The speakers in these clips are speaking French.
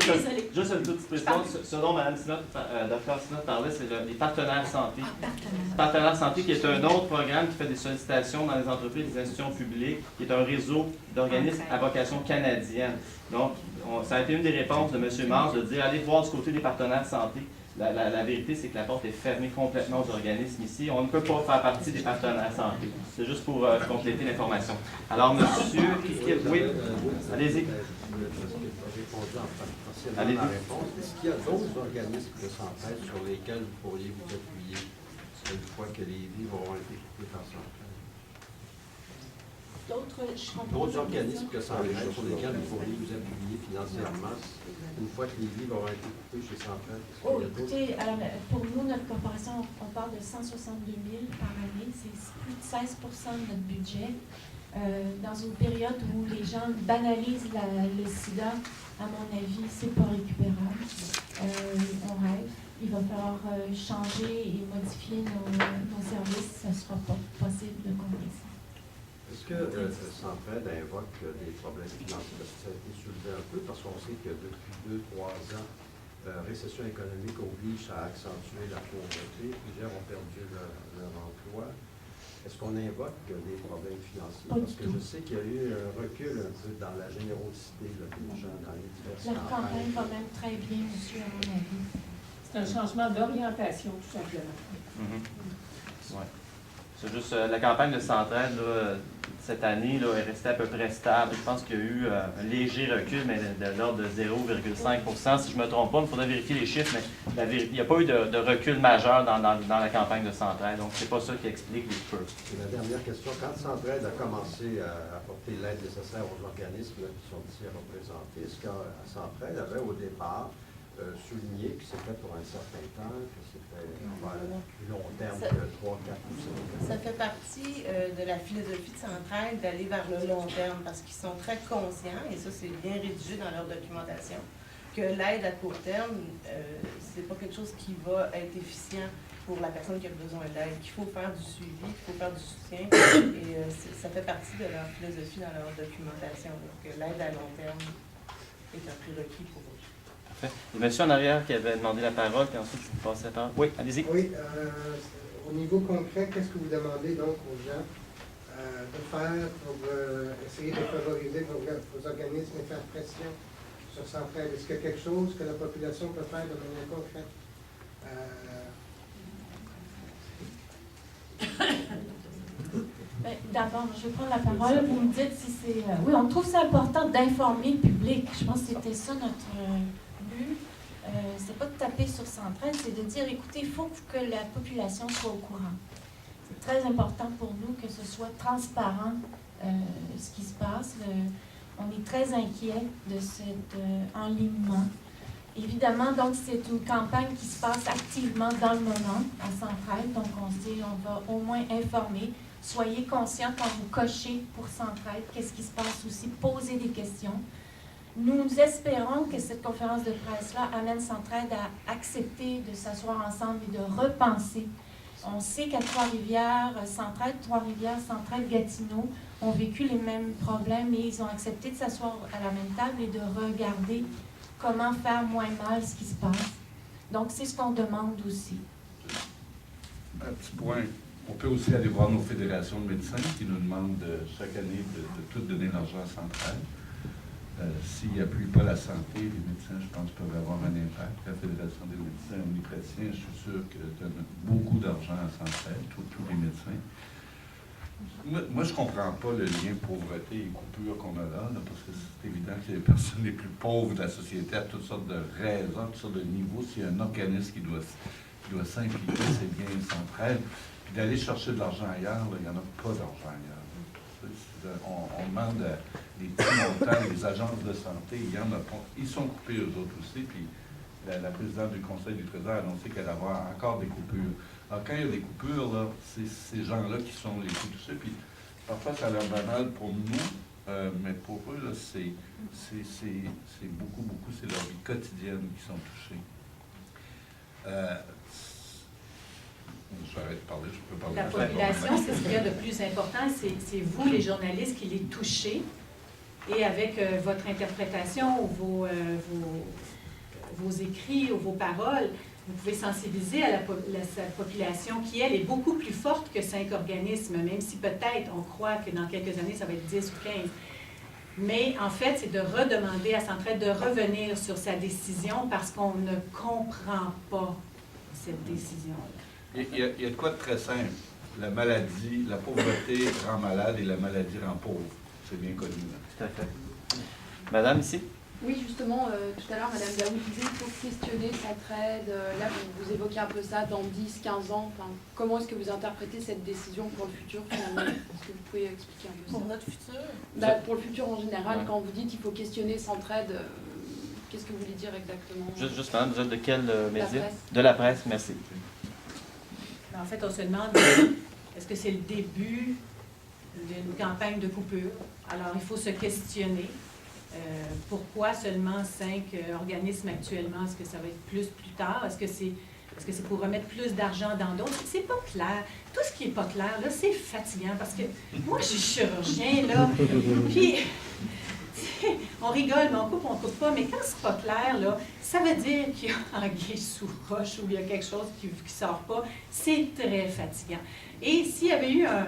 Juste une petite précision. Ce dont Mme Dr. Sinot parlait, c'est les partenaires santé. Partenaires santé, qui est un autre programme qui fait des sollicitations dans les entreprises et les institutions publiques, qui est un réseau d'organismes à vocation canadienne. Donc, ça a été une des réponses de M. Mars de dire allez voir du côté des partenaires santé. La vérité, c'est que la porte est fermée complètement aux organismes ici. On ne peut pas faire partie des partenaires santé. C'est juste pour compléter l'information. Alors, monsieur, oui, allez-y. Allez-y. Est-ce qu'il y a d'autres organismes de centraide sur lesquels vous pourriez vous appuyer une fois que les livres auront été équipés par centraide? D'autres organismes que centraide sur lesquels vous pourriez vous appuyer financièrement une fois que les livres auront été équipés chez centraide? Oh, écoutez, alors, pour nous, notre corporation, on parle de 162 000 par année. C'est plus de 16 de notre budget. Dans une période où les gens banalisent le sida, à mon avis, c'est pas récupérable. On rêve. Il va falloir changer et modifier nos services. Ça ne sera pas possible de combler ça. Est-ce que Centraide invoque des problèmes financiers? Parce que ça a été soulevé un peu, parce qu'on sait que depuis 2-3 ans, récession économique oblige à accentuer la pauvreté. Plusieurs ont perdu leur emploi. Est-ce qu'on invoque des problèmes financiers? Parce que je sais qu'il y a eu un recul un peu dans la générosité des gens dans les diverses La campagne va même très bien, monsieur, à mon avis. C'est un changement d'orientation, tout simplement. Ouais. C'est juste la campagne de Centraide, cette année, là, est restée à peu près stable. Je pense qu'il y a eu un léger recul, mais de l'ordre de 0,5 si je ne me trompe pas. Il faudrait vérifier les chiffres, mais il n'y a pas eu de recul majeur dans la campagne de Centraide. Donc, c'est pas ça qui explique les peu. Et la dernière question, quand Centraide a commencé à apporter l'aide nécessaire aux organismes qui sont ici représentés, est-ce que Centraide avait au départ souligné que c'était pour un certain temps, que c'était plus long terme que 3, 4 ou 5 ans? Ça fait partie de la philosophie de Centraide d'aller vers le long terme parce qu'ils sont très conscients, et ça c'est bien rédigé dans leur documentation, que l'aide à court terme, c'est pas quelque chose qui va être efficient pour la personne qui a besoin d'aide, qu'il faut faire du suivi, qu'il faut faire du soutien, et ça fait partie de leur philosophie dans leur documentation. Donc l'aide à long terme est un prérequis pour eux. Parfait. Il y a monsieur en arrière qui avait demandé la parole, puis ensuite je vous passe la parole. Oui, allez-y. Oui, au niveau concret, qu'est-ce que vous demandez donc aux gens de faire pour essayer de favoriser vos organismes et faire pression sur Centraide? Est-ce qu'il y a quelque chose que la population peut faire de manière concrète? D'abord, je vais prendre la parole. Vous me dites si c'est... oui, on trouve ça important d'informer le public. Je pense que c'était ça notre but. C'est pas de taper sur Centraide, c'est de dire, écoutez, il faut que la population soit au courant. C'est très important pour nous que ce soit transparent, ce qui se passe. On est très inquiets de cet enlignement. Évidemment, donc, c'est une campagne qui se passe activement dans le moment à Centraide. Donc, on se dit, on va au moins informer. Soyez conscients quand vous cochez pour Centraide, qu'est-ce qui se passe aussi, posez des questions. Nous espérons que cette conférence de presse-là amène Centraide à accepter de s'asseoir ensemble et de repenser. On sait qu'à Trois-Rivières, Trois-Rivières, Centraide, Gatineau ont vécu les mêmes problèmes et ils ont accepté de s'asseoir à la même table et de regarder comment faire moins mal ce qui se passe. Donc, c'est ce qu'on demande aussi. Un petit point. On peut aussi aller voir nos fédérations de médecins qui nous demandent chaque année de tout donner l'argent à Centraide. S'ils n'appuient pas la santé, les médecins, je pense, peuvent avoir un impact. La Fédération des médecins omnipraticiens, je suis sûr que donne beaucoup d'argent à Centraide, tous les médecins. Moi, je ne comprends pas le lien pauvreté et coupure qu'on a là, parce que c'est évident que les personnes les plus pauvres de la société à toutes sortes de raisons, toutes sortes de niveaux. S'il y a un organisme qui doit s'impliquer, c'est bien Centraide. Puis d'aller chercher de l'argent ailleurs, il n'y en a pas d'argent ailleurs. On demande des petits montants, les agences de santé, il y en a pas. Ils sont coupés eux autres aussi, puis la présidente du Conseil du Trésor a annoncé qu'elle allait avoir encore des coupures. Alors quand il y a des coupures, là, c'est ces gens-là qui sont les plus touchés, puis parfois ça a l'air banal pour nous, mais pour eux, là, c'est beaucoup, c'est leur vie quotidienne qui sont touchés. J'arrête de parler, je peux parler. La population, c'est ce qu'il y a de plus important, c'est vous, les journalistes, qui les touchez. Et avec votre interprétation ou vos écrits ou vos paroles, vous pouvez sensibiliser à sa population qui, elle, est beaucoup plus forte que 5 organismes, même si peut-être on croit que dans quelques années, ça va être 10 ou 15. Mais en fait, c'est de redemander à Centraide de revenir sur sa décision parce qu'on ne comprend pas cette décision-là. Il y a de quoi de très simple. La maladie, la pauvreté rend malade et la maladie rend pauvre. C'est bien connu. Tout à fait. Madame, ici? Oui, justement, tout à l'heure, Madame Daoud disait qu'il faut questionner Centraide. Là, vous évoquez un peu ça dans 10, 15 ans. Enfin, comment est-ce que vous interprétez cette décision pour le futur, finalement? Est-ce que vous pouvez expliquer un peu ça? Pour notre futur? Pour le futur en général, quand vous dites qu'il faut questionner Centraide, qu'est-ce que vous voulez dire exactement? Juste, madame, vous êtes de quel média? presse. De la presse, merci. En fait, on se demande, est-ce que c'est le début d'une campagne de coupure? Alors, il faut se questionner. Pourquoi seulement 5 organismes actuellement? Est-ce que ça va être plus tard? Est-ce que c'est pour remettre plus d'argent dans d'autres? C'est pas clair. Tout ce qui est pas clair, là, c'est fatigant parce que moi, je suis chirurgien, là, puis on rigole, mais on coupe pas. Mais quand c'est pas clair, là, ça veut dire qu'il y a anguille sous roche ou il y a quelque chose qui sort pas. C'est très fatigant. Et s'il y avait eu un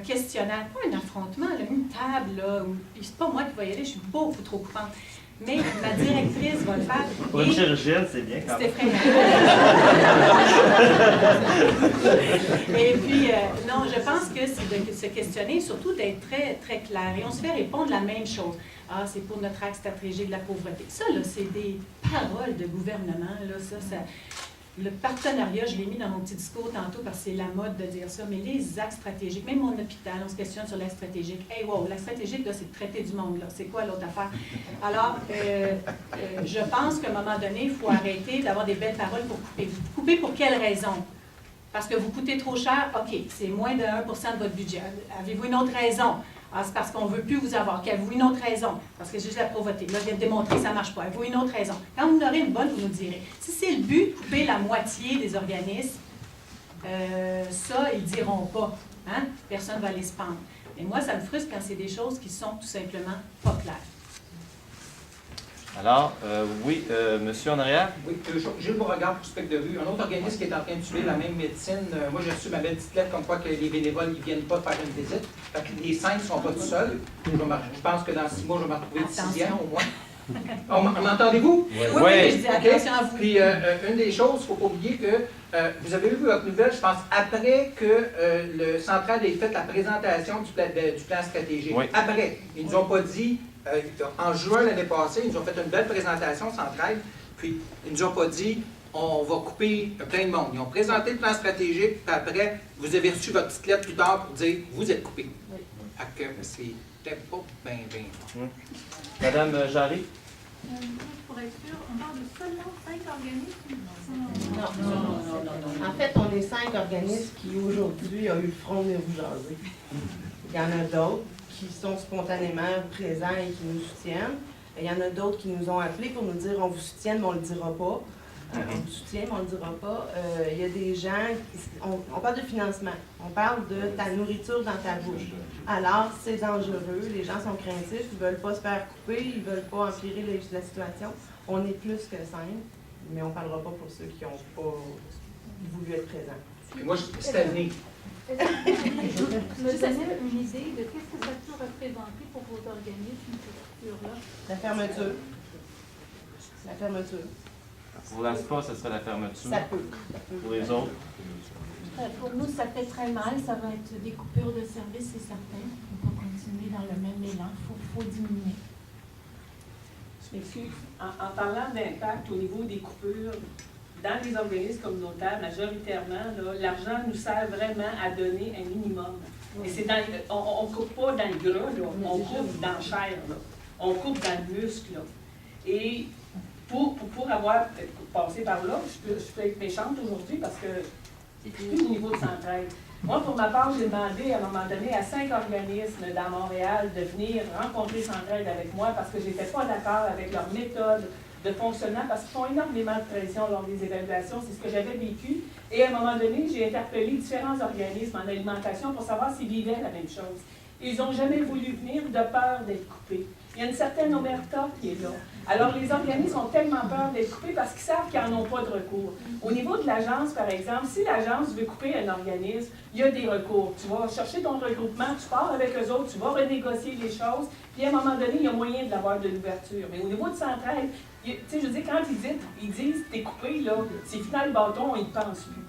questionnaire, pas un affrontement, là, une table, là, puis c'est pas moi qui vais y aller, je suis beaucoup trop coupante. Mais ma directrice va le faire. Pour une chirurgienne, c'est bien quand même. C'est effrayant. Et puis, non, je pense que c'est de se questionner, surtout d'être très, très clair. Et on se fait répondre la même chose. Ah, c'est pour notre axe stratégique de la pauvreté. Ça, là, c'est des paroles de gouvernement. Là, ça, le partenariat, je l'ai mis dans mon petit discours tantôt parce que c'est la mode de dire ça, mais les axes stratégiques, même mon hôpital, on se questionne sur l'axe stratégique. Hey, wow, l'axe stratégique, là, c'est de traiter du monde, là. C'est quoi l'autre affaire? Alors, je pense qu'à un moment donné, il faut arrêter d'avoir des belles paroles pour couper. Vous coupez pour quelle raison? Parce que vous coûtez trop cher? OK, c'est moins de 1 % de votre budget. Avez-vous une autre raison? Ah, c'est parce qu'on ne veut plus vous avoir. Avez-vous une autre raison? Parce que c'est juste la pauvreté. Là, je viens de démontrer que ça ne marche pas. Avez-vous une autre raison? Quand vous en aurez une bonne, vous nous direz. Si c'est le but de couper la moitié des organismes, ça, ils ne diront pas. Hein? Personne ne va les se pendre. Mais moi, ça me frustre quand c'est des choses qui sont tout simplement pas claires. Alors, oui, monsieur en arrière? Oui, Jules Beauregard pour Spectre de Vue, un autre organisme qui est en train de tuer la même médecine. Moi, j'ai reçu ma belle petite lettre comme quoi que les bénévoles ne viennent pas faire une visite. Fait que les 5 ne sont pas tout seuls. Je pense que dans 6 mois, je vais m'en retrouver le 6e au moins. M'entendez-vous? Oui, je dis attention à vous. Puis, une des choses, il ne faut pas oublier que vous avez vu votre nouvelle, je pense, après que le Centraide ait fait la présentation du plan stratégique. Oui. Après. Ils ne nous ont pas dit... en juin l'année passée, ils nous ont fait une belle présentation Centraide, puis ils nous ont pas dit on va couper plein de monde. Ils ont présenté le plan stratégique, puis après, vous avez reçu votre petite lettre plus tard pour dire vous êtes coupé. Oui. C'était pas bien. Madame Jarry? Pour être sûr, on parle de seulement 5 organismes? Non. En fait, on est 5 organismes qui aujourd'hui ont eu le front de vous jaser. Il y en a d'autres qui sont spontanément présents et qui nous soutiennent. Il y en a d'autres qui nous ont appelés pour nous dire on vous soutient, mais on ne le dira pas. On vous soutient, mais on ne le dira pas. Il y a des gens, on parle de financement, on parle de ta nourriture dans ta bouche. Alors, c'est dangereux, les gens sont craintifs, ils ne veulent pas se faire couper, ils ne veulent pas empirer la situation. On est plus que 5, mais on ne parlera pas pour ceux qui n'ont pas voulu être présents. Et moi, c'est à venir. Me donner une idée de qu'est-ce que ça peut représenter pour vos organismes, cette ouverture-là? La fermeture. La fermeture. Pour l'ASPA, ce serait la fermeture. Ça peut. Pour les autres? Pour nous, ça fait très mal. Ça va être des coupures de services, c'est certain. On va continuer dans le même élan. Il faut diminuer. Je m'excuse. En parlant d'impact au niveau des coupures, dans les organismes communautaires, majoritairement, l'argent nous sert vraiment à donner un minimum. Et c'est on ne coupe pas dans le gras, là, on coupe dans la chair, là. On coupe dans le muscle. Là. Et pour avoir passé par là, je peux être méchante aujourd'hui parce que c'est plus au niveau de Centraide. Moi, pour ma part, j'ai demandé à un moment donné à 5 organismes dans Montréal de venir rencontrer Centraide avec moi parce que je n'étais pas d'accord avec leur méthode de fonctionnement parce qu'ils font énormément de pression lors des évaluations. C'est ce que j'avais vécu. Et à un moment donné, j'ai interpellé différents organismes en alimentation pour savoir s'ils vivaient la même chose. Ils n'ont jamais voulu venir de peur d'être coupés. Il y a une certaine omerta qui est là. Alors, les organismes ont tellement peur d'être coupés parce qu'ils savent qu'ils n'en ont pas de recours. Au niveau de l'agence, par exemple, si l'agence veut couper un organisme, il y a des recours. Tu vas chercher ton regroupement, tu pars avec eux autres, tu vas renégocier les choses, puis à un moment donné, il y a moyen de l'avoir de l'ouverture. Mais au niveau de Centraide, tu sais, je veux dire, quand ils disent t'es coupé, là, c'est final le bâton, ils ne pensent plus.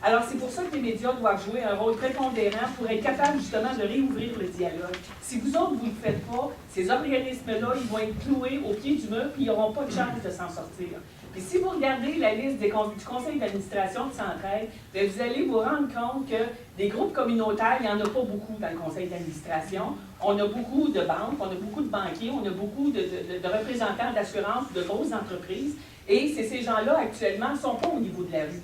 Alors, c'est pour ça que les médias doivent jouer un rôle prépondérant pour être capables, justement, de réouvrir le dialogue. Si vous autres, vous ne le faites pas, ces organismes-là, ils vont être cloués au pied du mur, puis ils n'auront pas de chance de s'en sortir. Et si vous regardez la liste du conseil d'administration de Centraide, vous allez vous rendre compte que des groupes communautaires, il n'y en a pas beaucoup dans le conseil d'administration. On a beaucoup de banques, on a beaucoup de banquiers, on a beaucoup de représentants d'assurance de grosses entreprises. Et ces gens-là, actuellement, ne sont pas au niveau de la rue.